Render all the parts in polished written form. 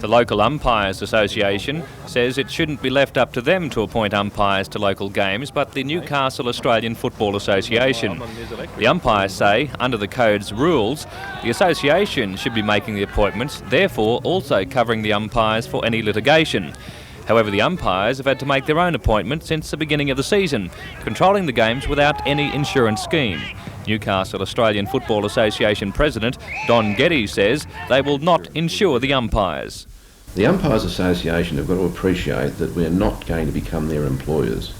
The local Umpires Association says it shouldn't be left up to them to appoint umpires to local games, but the Newcastle Australian Football Association. The umpires say, under the code's rules, the association should be making the appointments, therefore also covering the umpires for any litigation. However, the umpires have had to make their own appointment since the beginning of the season, controlling the games without any insurance scheme. Newcastle Australian Football Association President Don Geddes says they will not insure the umpires. The Umpires Association have got to appreciate that we're not going to become their employers.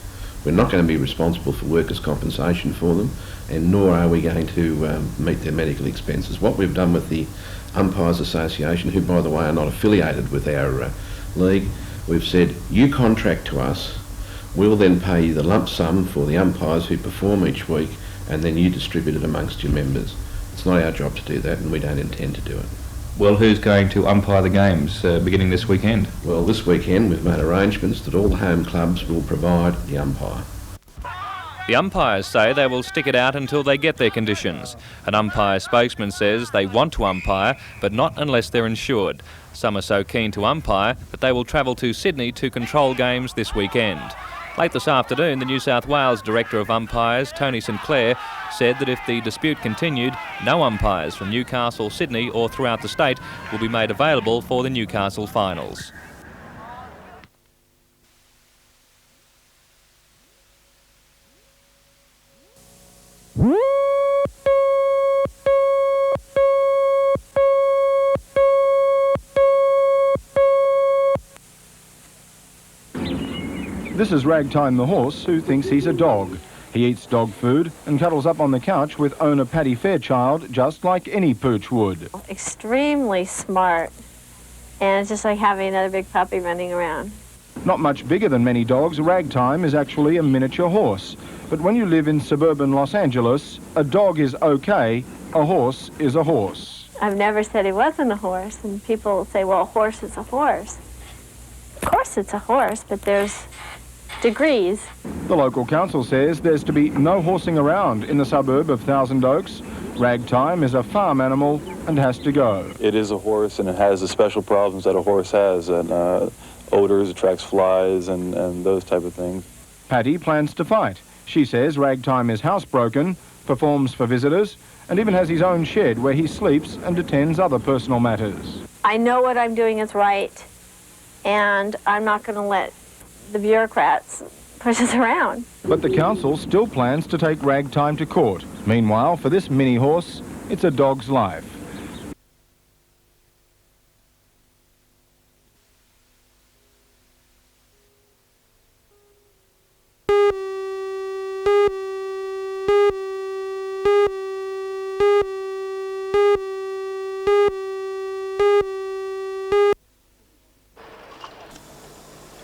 We're not going to be responsible for workers' compensation for them, and nor are we going to meet their medical expenses. What we've done with the Umpires Association, who by the way are not affiliated with our league, we've said, you contract to us, we'll then pay you the lump sum for the umpires who perform each week, and then you distribute it amongst your members. It's not our job to do that, and we don't intend to do it. Well, who's going to umpire the games beginning this weekend? Well, this weekend we've made arrangements that all the home clubs will provide the umpire. The umpires say they will stick it out until they get their conditions. An umpire spokesman says they want to umpire, but not unless they're insured. Some are so keen to umpire that they will travel to Sydney to control games this weekend. Late this afternoon, the New South Wales Director of Umpires, Tony St Clair, said that if the dispute continued, no umpires from Newcastle, Sydney or throughout the state will be made available for the Newcastle finals. This is Ragtime the horse, who thinks he's a dog. He eats dog food and cuddles up on the couch with owner Paddy Fairchild, just like any pooch would. Extremely smart, and it's just like having another big puppy running around. Not much bigger than many dogs, Ragtime is actually a miniature horse. But when you live in suburban Los Angeles, a dog is okay, a horse is a horse. I've never said he wasn't a horse, and people say, well, a horse is a horse. Of course it's a horse, but there's degrees. The local council says there's to be no horsing around in the suburb of Thousand Oaks. Ragtime is a farm animal and has to go. It is a horse, and it has the special problems that a horse has, and odors, attracts flies, and those type of things. Paddy plans to fight. She says Ragtime is housebroken, performs for visitors, and even has his own shed where he sleeps and attends other personal matters. I know what I'm doing is right, and I'm not going to let the bureaucrats push us around. But the council still plans to take Ragtime to court. Meanwhile, for this mini horse, it's a dog's life.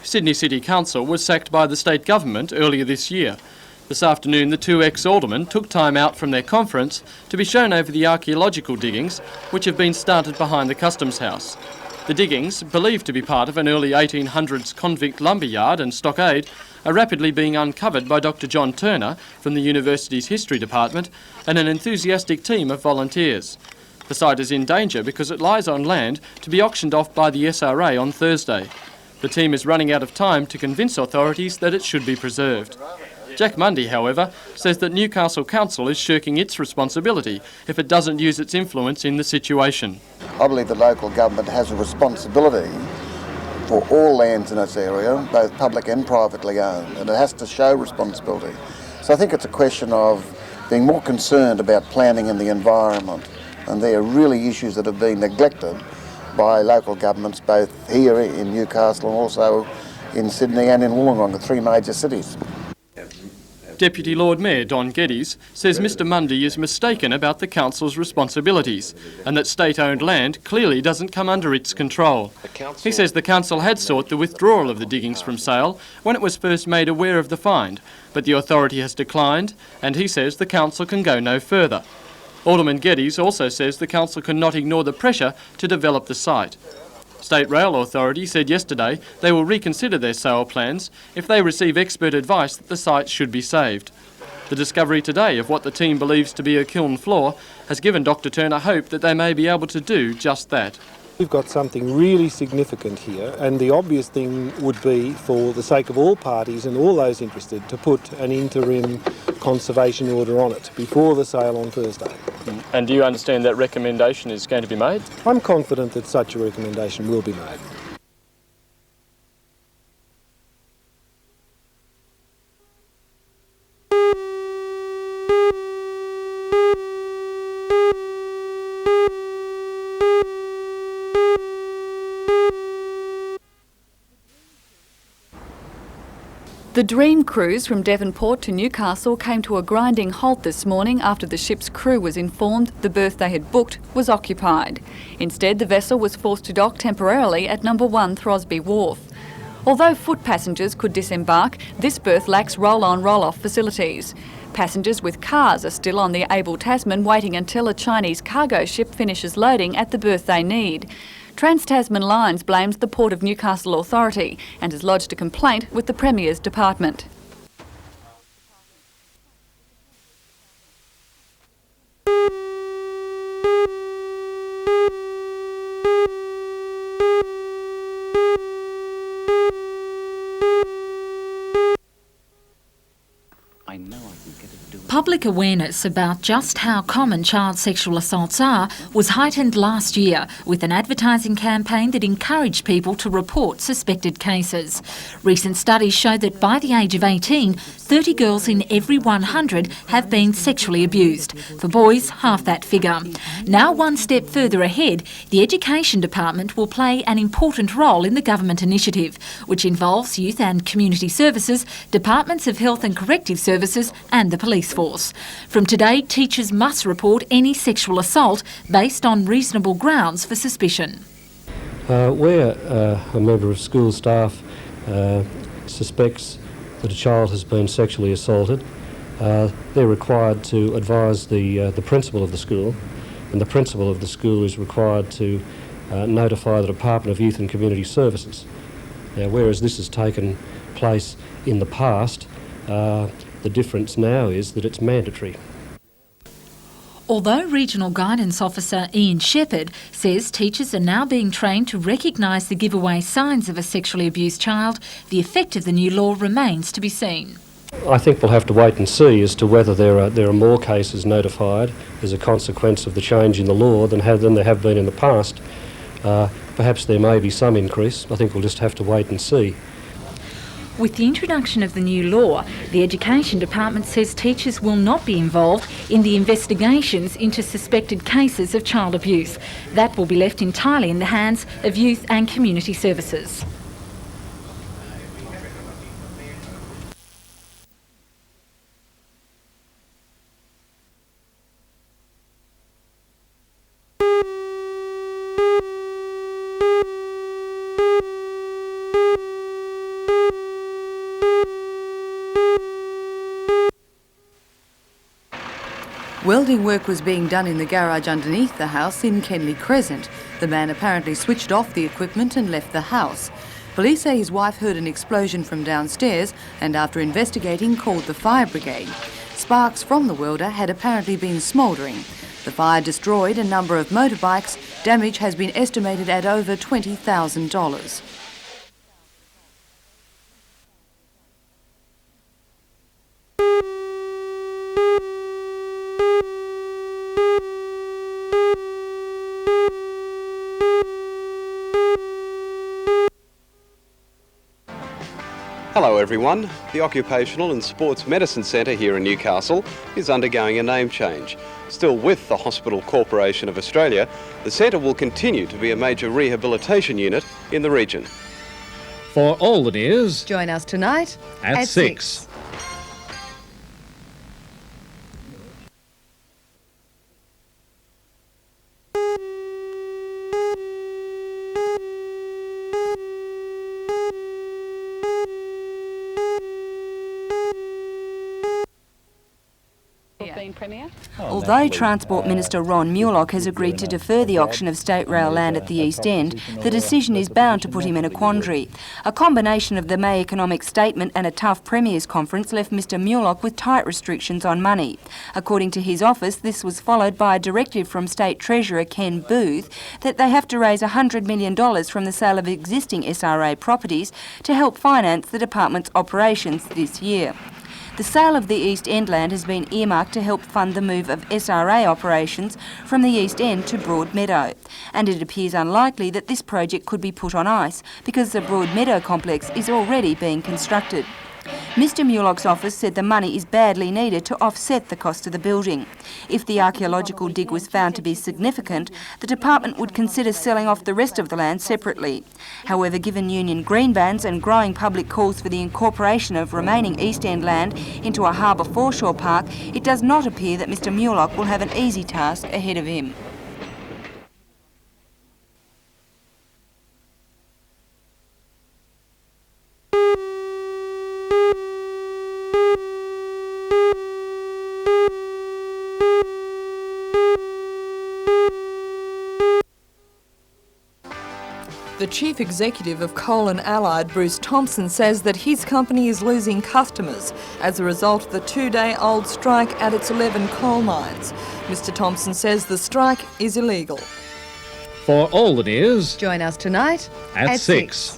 Sydney City Council was sacked by the state government earlier this year. This afternoon, the two ex-aldermen took time out from their conference to be shown over the archaeological diggings which have been started behind the Customs House. The diggings, believed to be part of an early 1800s convict lumber yard and stockade, are rapidly being uncovered by Dr. John Turner from the university's history department and an enthusiastic team of volunteers. The site is in danger because it lies on land to be auctioned off by the SRA on Thursday. The team is running out of time to convince authorities that it should be preserved. Jack Mundy, however, says that Newcastle Council is shirking its responsibility if it doesn't use its influence in the situation. I believe the local government has a responsibility for all lands in its area, both public and privately owned, and it has to show responsibility. So I think it's a question of being more concerned about planning and the environment, and there are really issues that have been neglected by local governments both here in Newcastle and also in Sydney and in Wollongong, the three major cities. Deputy Lord Mayor Don Geddes says Mr Mundy is mistaken about the council's responsibilities and that state-owned land clearly doesn't come under its control. He says the council had sought the withdrawal of the diggings from sale when it was first made aware of the find, but the authority has declined, and he says the council can go no further. Alderman Geddes also says the council cannot ignore the pressure to develop the site. State Rail Authority said yesterday they will reconsider their sale plans if they receive expert advice that the site should be saved. The discovery today of what the team believes to be a kiln floor has given Dr Turner hope that they may be able to do just that. We've got something really significant here, and the obvious thing would be, for the sake of all parties and all those interested, to put an interim conservation order on it before the sale on Thursday. And do you understand that recommendation is going to be made? I'm confident that such a recommendation will be made. The Dream cruise from Devonport to Newcastle came to a grinding halt this morning after the ship's crew was informed the berth they had booked was occupied. Instead, the vessel was forced to dock temporarily at No. 1 Throsby Wharf. Although foot passengers could disembark, this berth lacks roll-on, roll-off facilities. Passengers with cars are still on the Able Tasman waiting until a Chinese cargo ship finishes loading at the berth they need. Trans-Tasman Lines blames the Port of Newcastle Authority and has lodged a complaint with the Premier's Department. Public awareness about just how common child sexual assaults are was heightened last year with an advertising campaign that encouraged people to report suspected cases. Recent studies show that by the age of 18, 30 girls in every 100 have been sexually abused. For boys, half that figure. Now one step further ahead, the Education Department will play an important role in the government initiative, which involves youth and community services, departments of health and corrective services and the police force. From today, teachers must report any sexual assault based on reasonable grounds for suspicion. Where a member of school staff suspects that a child has been sexually assaulted, they're required to advise the principal of the school, and the principal of the school is required to notify the Department of Youth and Community Services. Now, whereas this has taken place in the past, the difference now is that it's mandatory. Although Regional Guidance Officer Ian Shepherd says teachers are now being trained to recognise the giveaway signs of a sexually abused child, the effect of the new law remains to be seen. I think we'll have to wait and see as to whether there are more cases notified as a consequence of the change in the law than there have been in the past. Perhaps there may be some increase. I think we'll just have to wait and see. With the introduction of the new law, the Education Department says teachers will not be involved in the investigations into suspected cases of child abuse. That will be left entirely in the hands of Youth and Community Services. Welding work was being done in the garage underneath the house in Kenley Crescent. The man apparently switched off the equipment and left the house. Police say his wife heard an explosion from downstairs and after investigating called the fire brigade. Sparks from the welder had apparently been smouldering. The fire destroyed a number of motorbikes. Damage has been estimated at over $20,000. Hello everyone. The Occupational and Sports Medicine Centre here in Newcastle is undergoing a name change. Still with the Hospital Corporation of Australia, the centre will continue to be a major rehabilitation unit in the region. For all the news, join us tonight at 6. being Premier? Although Transport Minister Ron Muirlock has agreed to defer the auction of state rail land at the East End, the decision is bound to put him in a quandary. A combination of the May economic statement and a tough Premier's conference left Mr Muirlock with tight restrictions on money. According to his office, this was followed by a directive from State Treasurer Ken Booth that they have to raise $100 million from the sale of existing SRA properties to help finance the department's operations this year. The sale of the East End land has been earmarked to help fund the move of SRA operations from the East End to Broadmeadow, and it appears unlikely that this project could be put on ice because the Broadmeadow complex is already being constructed. Mr Muirlock's office said the money is badly needed to offset the cost of the building. If the archaeological dig was found to be significant, the department would consider selling off the rest of the land separately. However, given union green bans and growing public calls for the incorporation of remaining East End land into a harbour foreshore park, it does not appear that Mr Muirlock will have an easy task ahead of him. The Chief Executive of Coal and Allied, Bruce Thompson, says that his company is losing customers as a result of the two-day-old strike at its 11 coal mines. Mr Thompson says the strike is illegal. For all the news, join us tonight at 6.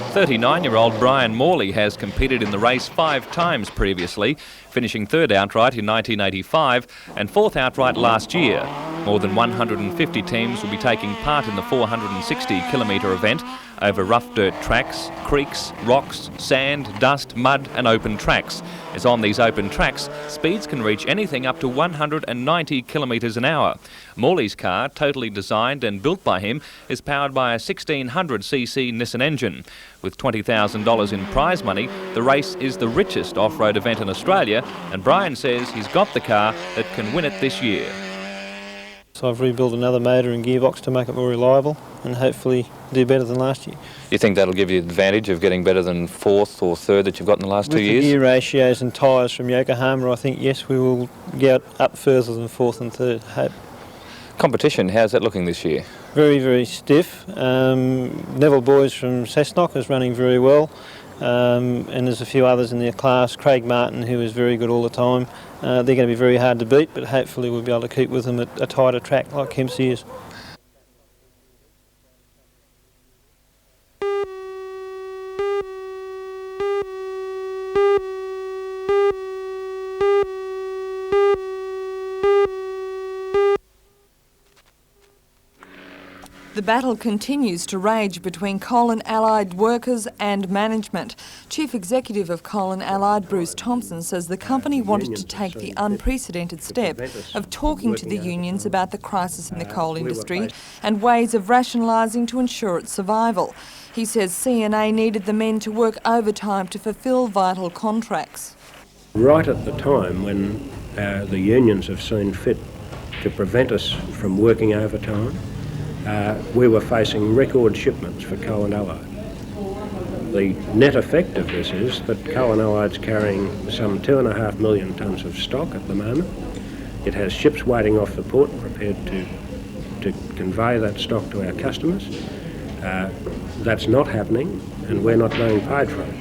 .39-year-old Brian Morley has competed in the race 5 times previously, finishing third outright in 1985 and fourth outright last year. More than 150 teams will be taking part in the 460-kilometre event over rough dirt tracks, creeks, rocks, sand, dust, mud and open tracks. As on these open tracks, speeds can reach anything up to 190 kilometres an hour. Morley's car, totally designed and built by him, is powered by a 1600cc Nissan engine. With $20,000 in prize money, the race is the richest off-road event in Australia, and Brian says he's got the car that can win it this year. So I've rebuilt another motor and gearbox to make it more reliable and hopefully do better than last year. You think that'll give you the advantage of getting better than fourth or third that you've got in the last 2 years? With the gear ratios and tyres from Yokohama, I think, yes, we will get up further than fourth and third, hope. Competition, how's that looking this year? Very, very stiff. Neville Boys from Cessnock is running very well. And there's a few others in their class. Craig Martin, who is very good all the time. They're going to be very hard to beat, but hopefully we'll be able to keep with them at a tighter track like Kempsey is. The battle continues to rage between Coal and Allied workers and management. Chief Executive of Coal and Allied, Bruce Thompson, says the company wanted to take the unprecedented step of talking to the unions about the crisis in the coal industry and ways of rationalising to ensure its survival. He says CNA needed the men to work overtime to fulfil vital contracts. Right at the time when the unions have seen fit to prevent us from working overtime, we were facing record shipments for Coal and Allied. The net effect of this is that Coal and Allied's carrying some 2.5 million tonnes of stock at the moment. It has ships waiting off the port prepared to convey that stock to our customers. That's not happening and we're not being paid for it.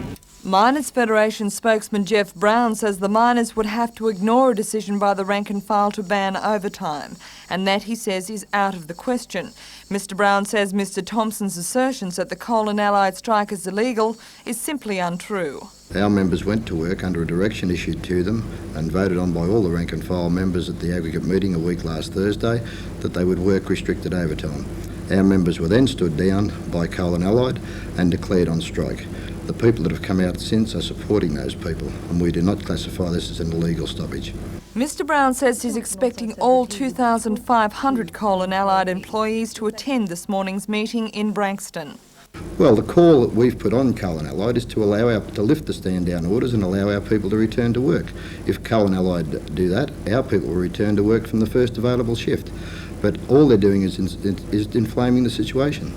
Miners Federation spokesman Jeff Brown says the miners would have to ignore a decision by the rank and file to ban overtime, and that, he says, is out of the question. Mr Brown says Mr Thompson's assertions that the Coal and Allied strike is illegal is simply untrue. Our members went to work under a direction issued to them and voted on by all the rank and file members at the aggregate meeting a week last Thursday that they would work restricted overtime. Our members were then stood down by Coal and Allied and declared on strike. The people that have come out since are supporting those people, and we do not classify this as an illegal stoppage. Mr Brown says he's expecting all 2,500 Coal and Allied employees to attend this morning's meeting in Branxton. Well, the call that we've put on Coal and Allied is to lift the stand-down orders and allow our people to return to work. If Coal and Allied do that, our people will return to work from the first available shift. But all they're doing is inflaming the situation.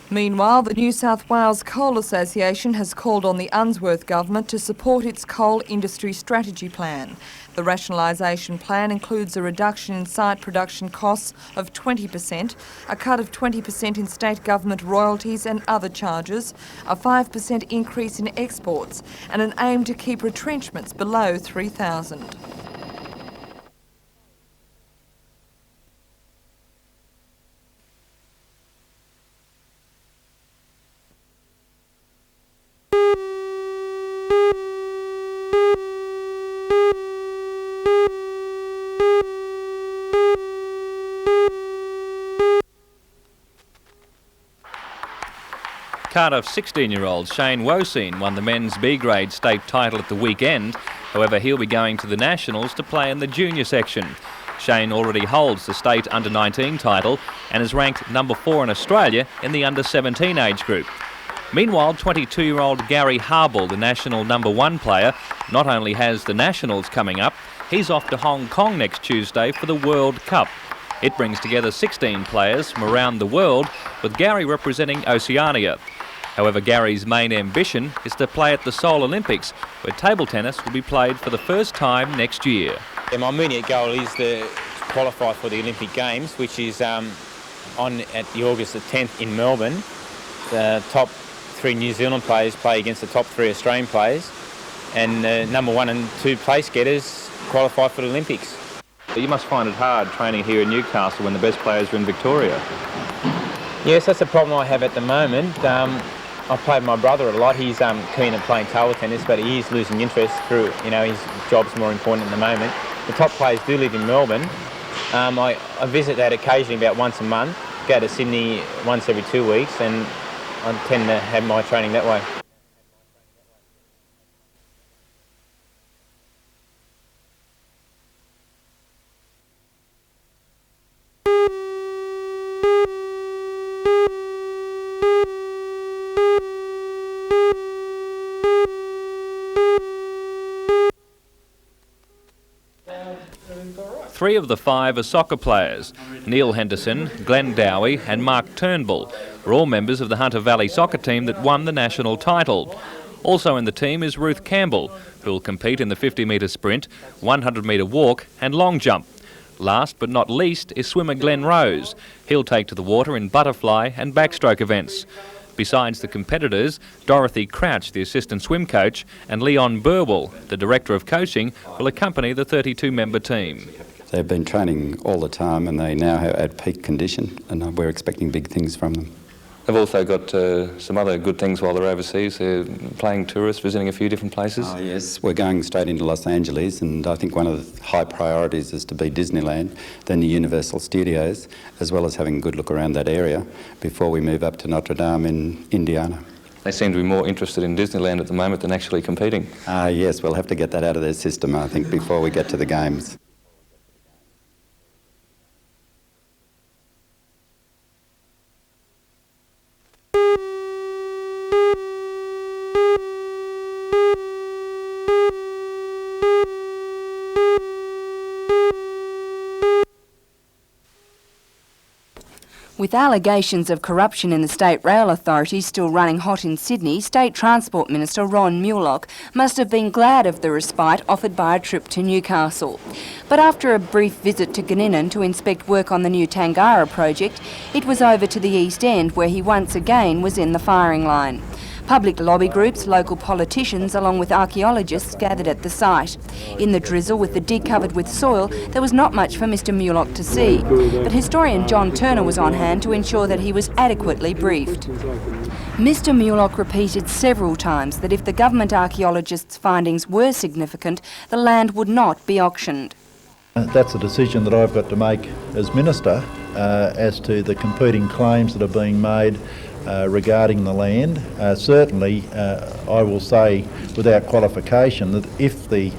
Meanwhile, the New South Wales Coal Association has called on the Unsworth government to support its coal industry strategy plan. The rationalisation plan includes a reduction in site production costs of 20%, a cut of 20% in state government royalties and other charges, a 5% increase in exports, and an aim to keep retrenchments below 3,000. Cardiff's 16-year-old Shane Woseen won the men's B-grade state title at the weekend. However, he'll be going to the Nationals to play in the junior section. Shane already holds the state under-19 title and is ranked number 4 in Australia in the under-17 age group. Meanwhile, 22-year-old Gary Harble, the national number 1 player, not only has the Nationals coming up, he's off to Hong Kong next Tuesday for the World Cup. It brings together 16 players from around the world, with Gary representing Oceania. However, Gary's main ambition is to play at the Seoul Olympics, where table tennis will be played for the first time next year. Yeah, my immediate goal is to qualify for the Olympic Games, which is on at the August the 10th in Melbourne. The top 3 New Zealand players play against the top 3 Australian players, and number 1 and 2 place getters qualify for the Olympics. You must find it hard training here in Newcastle when the best players are in Victoria. Yes, that's a problem I have at the moment. I play with my brother a lot. He's keen at playing table tennis, but he is losing interest through, his job's more important at the moment. The top players do live in Melbourne. I visit that occasionally about once a month, go to Sydney once every 2 weeks, and I tend to have my training that way. Three of the 5 are soccer players. Neil Henderson, Glenn Dowie and Mark Turnbull are all members of the Hunter Valley soccer team that won the national title. Also in the team is Ruth Campbell, who will compete in the 50-metre sprint, 100-metre walk and long jump. Last but not least is swimmer Glenn Rose. He'll take to the water in butterfly and backstroke events. Besides the competitors, Dorothy Crouch, the assistant swim coach, and Leon Burwell, the director of coaching, will accompany the 32-member team. They've been training all the time and they now are at peak condition, and we're expecting big things from them. They've also got some other good things while they're overseas. They're playing tourists, visiting a few different places. Oh, yes, we're going straight into Los Angeles, and I think one of the high priorities is to be Disneyland, then the Universal Studios, as well as having a good look around that area before we move up to Notre Dame in Indiana. They seem to be more interested in Disneyland at the moment than actually competing. Yes, we'll have to get that out of their system, I think, before we get to the games. With allegations of corruption in the State Rail Authority still running hot in Sydney, State Transport Minister Ron Mulock must have been glad of the respite offered by a trip to Newcastle. But after a brief visit to Ganinan to inspect work on the new Tangara project, it was over to the East End where he once again was in the firing line. Public lobby groups, local politicians along with archaeologists gathered at the site. In the drizzle with the dig covered with soil, there was not much for Mr Mulock to see, but historian John Turner was on hand to ensure that he was adequately briefed. Mr Mulock repeated several times that if the government archaeologists' findings were significant, the land would not be auctioned. That's a decision that I've got to make as Minister as to the competing claims that are being made regarding the land. Certainly, I will say without qualification that if the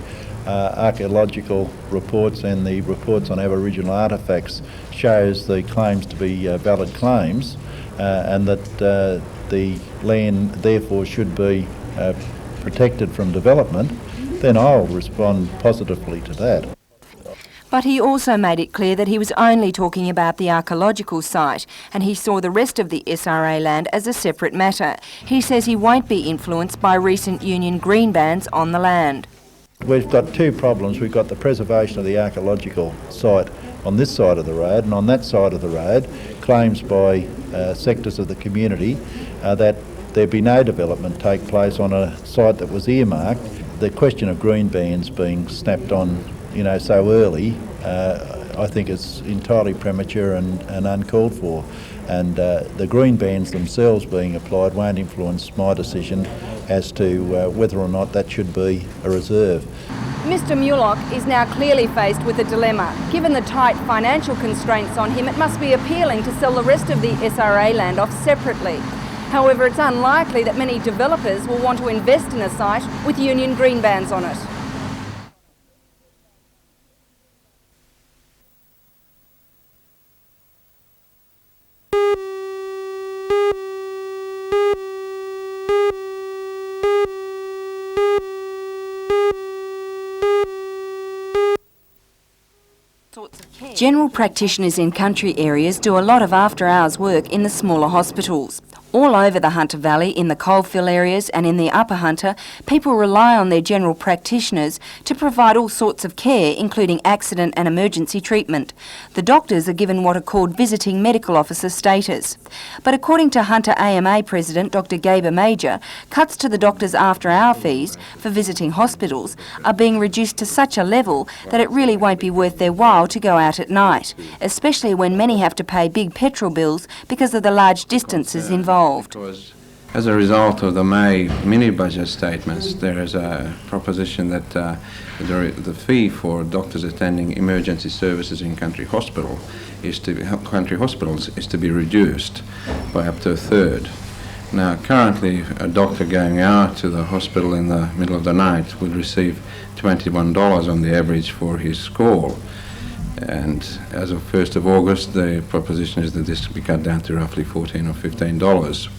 archaeological reports and the reports on Aboriginal artefacts shows the claims to be valid claims and that the land therefore should be protected from development, then I'll respond positively to that. But he also made it clear that he was only talking about the archaeological site, and he saw the rest of the SRA land as a separate matter. He says he won't be influenced by recent union green bans on the land. We've got two problems. We've got the preservation of the archaeological site on this side of the road, and on that side of the road, claims by sectors of the community that there be no development take place on a site that was earmarked. The question of green bans being snapped on, so early, I think it's entirely premature and uncalled for. And the green bans themselves being applied won't influence my decision as to whether or not that should be a reserve. Mr Mulock is now clearly faced with a dilemma. Given the tight financial constraints on him, it must be appealing to sell the rest of the SRA land off separately. However, it's unlikely that many developers will want to invest in a site with union green bans on it. General practitioners in country areas do a lot of after-hours work in the smaller hospitals. All over the Hunter Valley, in the coalfield areas and in the Upper Hunter, people rely on their general practitioners to provide all sorts of care, including accident and emergency treatment. The doctors are given what are called visiting medical officer status. But according to Hunter AMA President Dr Gaber Major, cuts to the doctors' after-hour fees for visiting hospitals are being reduced to such a level that it really won't be worth their while to go out at night, especially when many have to pay big petrol bills because of the large distances involved. As a result of the May mini-budget statements, there is a proposition that the fee for doctors attending emergency services in country hospitals is to be reduced by up to a third. Now, currently, a doctor going out to the hospital in the middle of the night would receive $21 on the average for his call. And as of 1st of August, the proposition is that this will be cut down to roughly $14 or $15.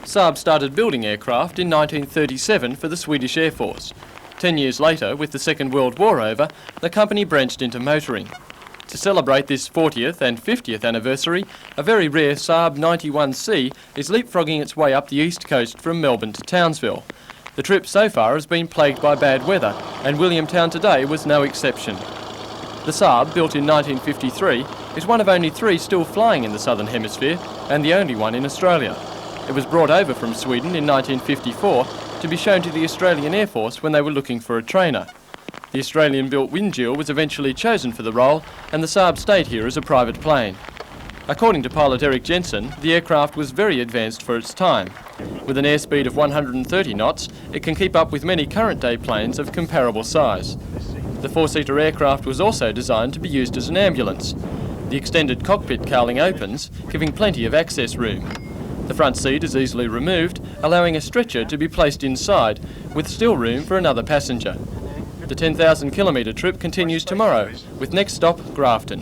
Saab started building aircraft in 1937 for the Swedish Air Force. 10 years later, with the Second World War over, the company branched into motoring. To celebrate this 40th and 50th anniversary, a very rare Saab 91C is leapfrogging its way up the east coast from Melbourne to Townsville. The trip so far has been plagued by bad weather, and Williamtown today was no exception. The Saab, built in 1953, is one of only 3 still flying in the Southern Hemisphere, and the only one in Australia. It was brought over from Sweden in 1954 to be shown to the Australian Air Force when they were looking for a trainer. The Australian-built Windjill was eventually chosen for the role, and the Saab stayed here as a private plane. According to pilot Eric Jensen, the aircraft was very advanced for its time. With an airspeed of 130 knots, it can keep up with many current-day planes of comparable size. The 4-seater aircraft was also designed to be used as an ambulance. The extended cockpit cowling opens, giving plenty of access room. The front seat is easily removed, allowing a stretcher to be placed inside, with still room for another passenger. The 10,000 kilometre trip continues tomorrow, with next stop Grafton.